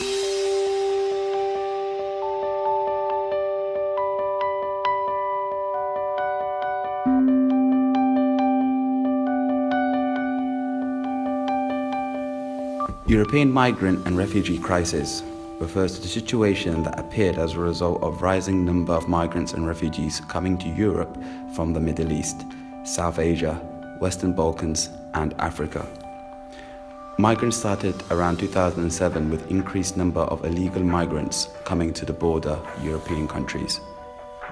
European migrant and refugee crisis refers to the situation that appeared as a result of rising number of migrants and refugees coming to Europe from the Middle East, South Asia, Western Balkans, and Africa. Migrants started around 2007 with increased number of illegal migrants coming to the border European countries,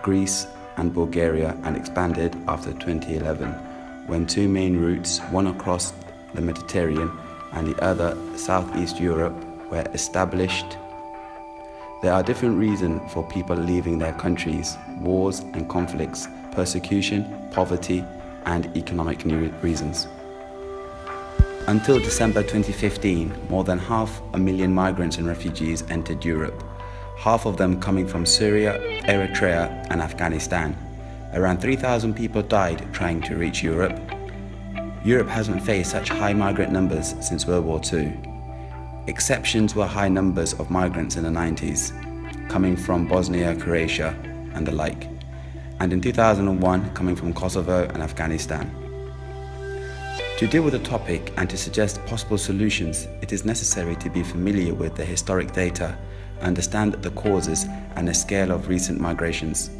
Greece and Bulgaria, and expanded after 2011 when two main routes, one across the Mediterranean and the other Southeast Europe, were established. There are different reasons for people leaving their countries: wars and conflicts, persecution, poverty, and economic reasons. Until December 2015, more than 500,000 migrants and refugees entered Europe, half of them coming from Syria, Eritrea, and Afghanistan. Around 3,000 people died trying to reach Europe. Europe hasn't faced such high migrant numbers since World War II. Exceptions were high numbers of migrants in the 90s, coming from Bosnia, Croatia, and the like, and in 2001 coming from Kosovo and Afghanistan. To deal with the topic and to suggest possible solutions, it is necessary to be familiar with the historic data, understand the causes and the scale of recent migrations.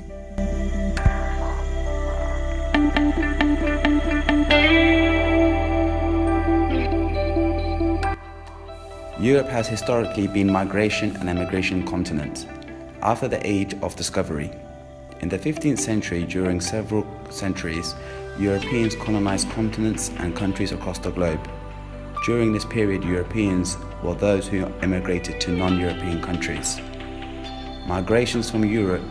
Europe has historically been migration and emigration continent. After the age of discovery, in the 15th century, during several centuries, Europeans colonized continents and countries across the globe. During this period, Europeans were those who immigrated to non-European countries. Migrations from Europe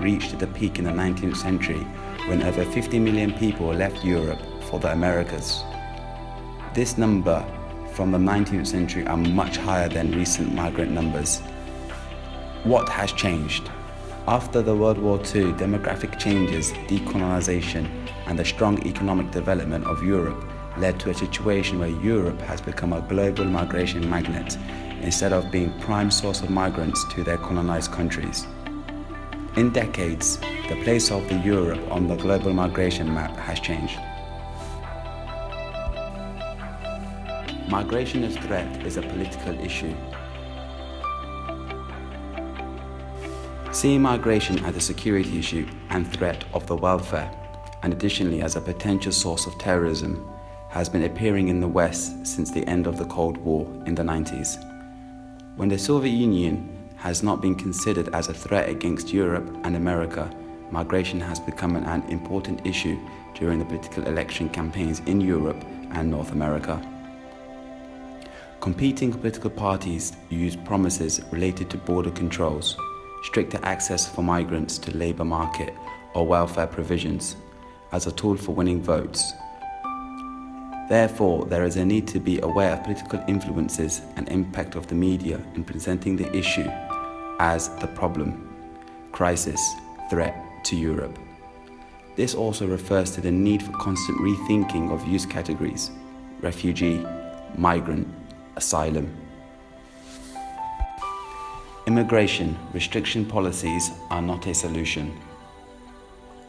reached the peak in the 19th century when over 50 million people left Europe for the Americas. This number from the 19th century are much higher than recent migrant numbers. What has changed? After the World War II, demographic changes, decolonization, and the strong economic development of Europe led to a situation where Europe has become a global migration magnet instead of being prime source of migrants to their colonized countries. In decades, the place of the Europe on the global migration map has changed. Migration as threat is a political issue. Seeing migration as a security issue and threat of the welfare, and additionally as a potential source of terrorism, has been appearing in the West since the end of the Cold War in the 90s. When the Soviet Union has not been considered as a threat against Europe and America, migration has become an important issue during the political election campaigns in Europe and North America. Competing political parties use promises related to border controls, stricter access for migrants to labor market or welfare provisions as a tool for winning votes. Therefore, there is a need to be aware of political influences and impact of the media in presenting the issue as the problem, crisis, threat to Europe. This also refers to the need for constant rethinking of use categories: refugee, migrant, asylum. Immigration restriction policies are not a solution.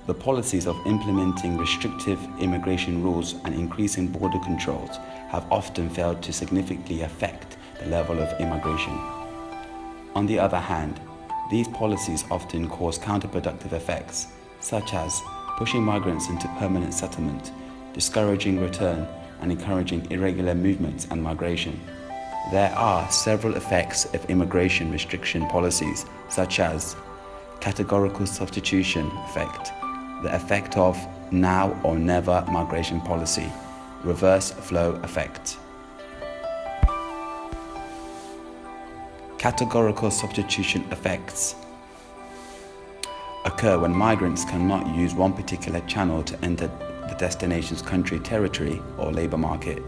The policies of implementing restrictive immigration rules and increasing border controls have often failed to significantly affect the level of immigration. On the other hand, these policies often cause counterproductive effects, such as pushing migrants into permanent settlement, discouraging return, and encouraging irregular movements and migration. There are several effects of immigration restriction policies, such as categorical substitution effect, the effect of now or never migration policy, reverse flow effect. Categorical substitution effects occur when migrants cannot use one particular channel to enter the destination's country, territory, or labor market,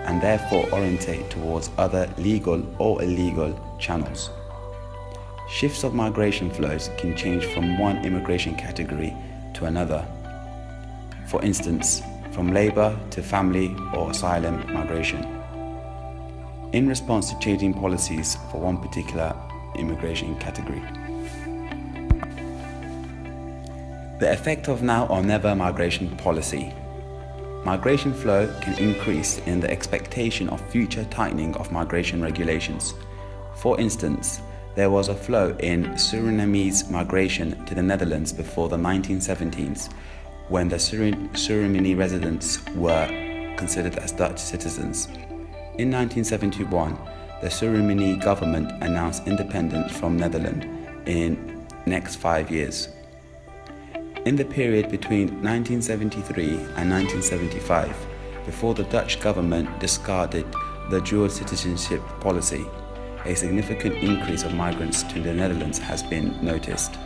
and therefore orientate towards other legal or illegal channels. Shifts of migration flows can change from one immigration category to another. For instance, from labor to family or asylum migration. in response to changing policies for one particular immigration category. The effect of now or never migration policy. Migration flow can increase in the expectation of future tightening of migration regulations. For instance, there was a flow in Surinamese migration to the Netherlands before the 1970s, when the Surinamese residents were considered as Dutch citizens. In 1971, the Surinamese government announced independence from Netherlands in next 5 years. In the period between 1973 and 1975, before the Dutch government discarded the dual citizenship policy, a significant increase of migrants to the Netherlands has been noticed.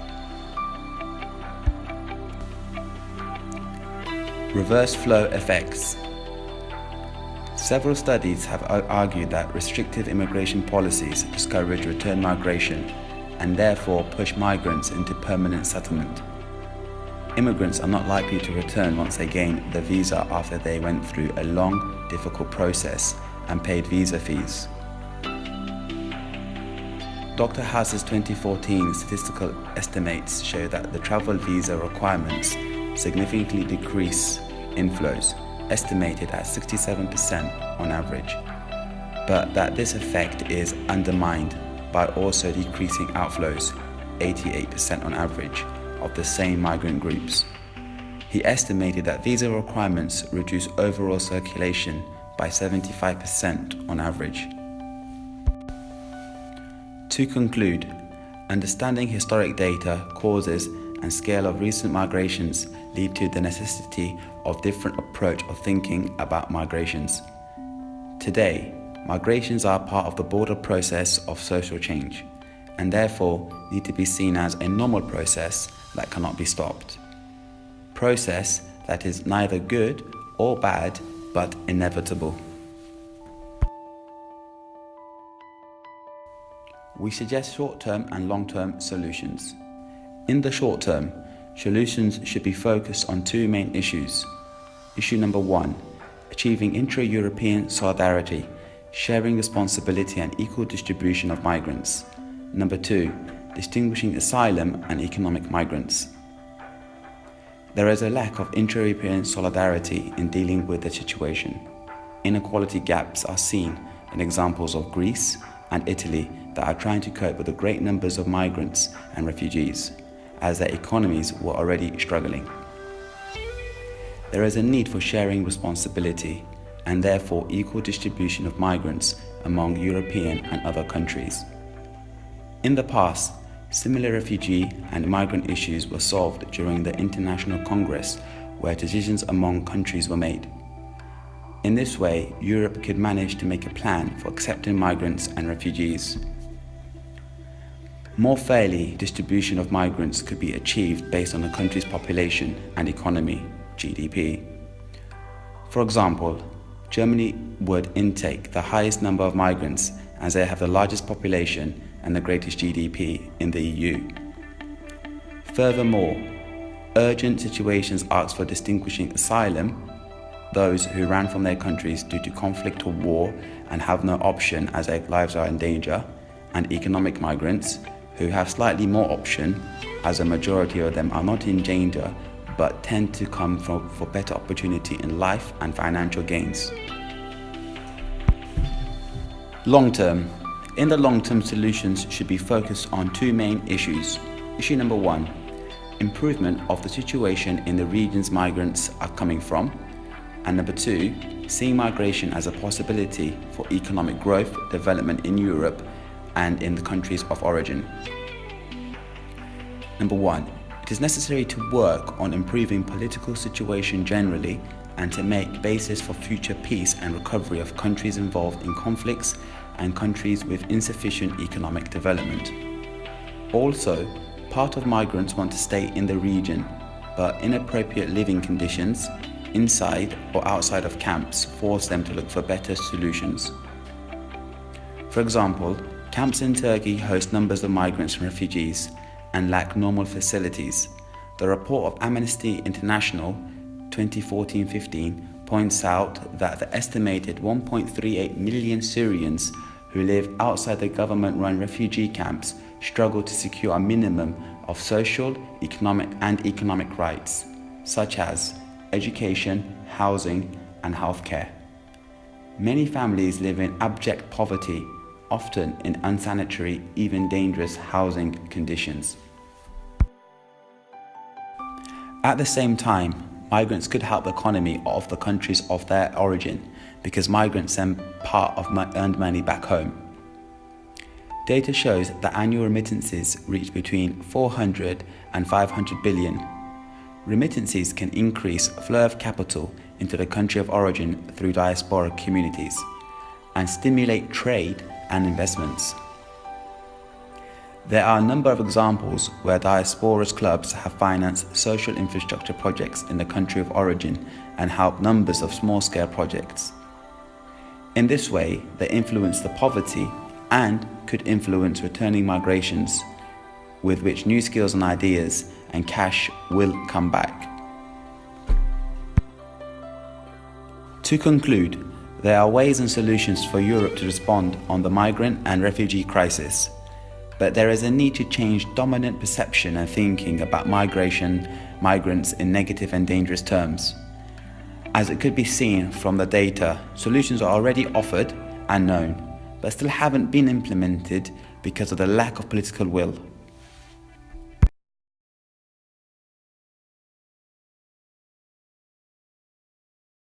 Reverse flow effects. Several studies have argued that restrictive immigration policies discourage return migration and therefore push migrants into permanent settlement. Immigrants are not likely to return once they gain the visa after they went through a long, difficult process and paid visa fees. Dr. House's 2014 statistical estimates show that the travel visa requirements significantly decrease inflows, estimated at 67% on average, but that this effect is undermined by also decreasing outflows, 88% on average, of the same migrant groups. He estimated that visa requirements reduce overall circulation by 75% on average. To conclude, understanding historic data, causes, and scale of recent migrations lead to the necessity of different approach of thinking about migrations. Today, migrations are part of the broader process of social change, and therefore need to be seen as a normal process that cannot be stopped. Process that is neither good or bad, but inevitable. We suggest short-term and long-term solutions. In the short term, solutions should be focused on two main issues. Issue number 1, achieving intra-European solidarity, sharing responsibility and equal distribution of migrants. Number 2, distinguishing asylum and economic migrants. There is a lack of intra-European solidarity in dealing with the situation. Inequality gaps are seen in examples of Greece and Italy that are trying to cope with the great numbers of migrants and refugees, as their economies were already struggling. There is a need for sharing responsibility and therefore equal distribution of migrants among European and other countries. In the past, similar refugee and migrant issues were solved during the International Congress, where decisions among countries were made. In this way, Europe could manage to make a plan for accepting migrants and refugees. More fairly, distribution of migrants could be achieved based on a country's population and economy, GDP. For example, Germany would intake the highest number of migrants as they have the largest population and the greatest GDP in the EU. Furthermore, urgent situations ask for distinguishing asylum, those who ran from their countries due to conflict or war and have no option as their lives are in danger, and economic migrants, who have slightly more option as a majority of them are not in danger but tend to come for better opportunity in life and financial gains. Long term. In the long term, solutions should be focused on two main issues. Issue number 1, improvement of the situation in the regions migrants are coming from. And number 2, seeing migration as a possibility for economic growth, development in Europe and in the countries of origin. Number 1, it is necessary to work on improving political situation generally and to make basis for future peace and recovery of countries involved in conflicts and countries with insufficient economic development. Also, part of migrants want to stay in the region, but inappropriate living conditions inside or outside of camps force them to look for better solutions. For example, camps in Turkey host numbers of migrants and refugees and lack normal facilities. The report of Amnesty International 2014-15 points out that the estimated 1.38 million Syrians who live outside the government-run refugee camps struggle to secure a minimum of social, economic rights, such as education, housing, and healthcare. Many families live in abject poverty, often in unsanitary, even dangerous housing conditions. At the same time, migrants could help the economy of the countries of their origin because migrants send part of earned money back home. Data shows that annual remittances reach between 400 and 500 billion. Remittances can increase flow of capital into the country of origin through diaspora communities and stimulate trade and investments. There are a number of examples where diaspora's clubs have financed social infrastructure projects in the country of origin and helped numbers of small-scale projects. In this way, they influence the poverty and could influence returning migrations, with which new skills and ideas and cash will come back. To conclude, there are ways and solutions for Europe to respond on the migrant and refugee crisis, but there is a need to change dominant perception and thinking about migrants in negative and dangerous terms. As it could be seen from the data, solutions are already offered and known, but still haven't been implemented because of the lack of political will.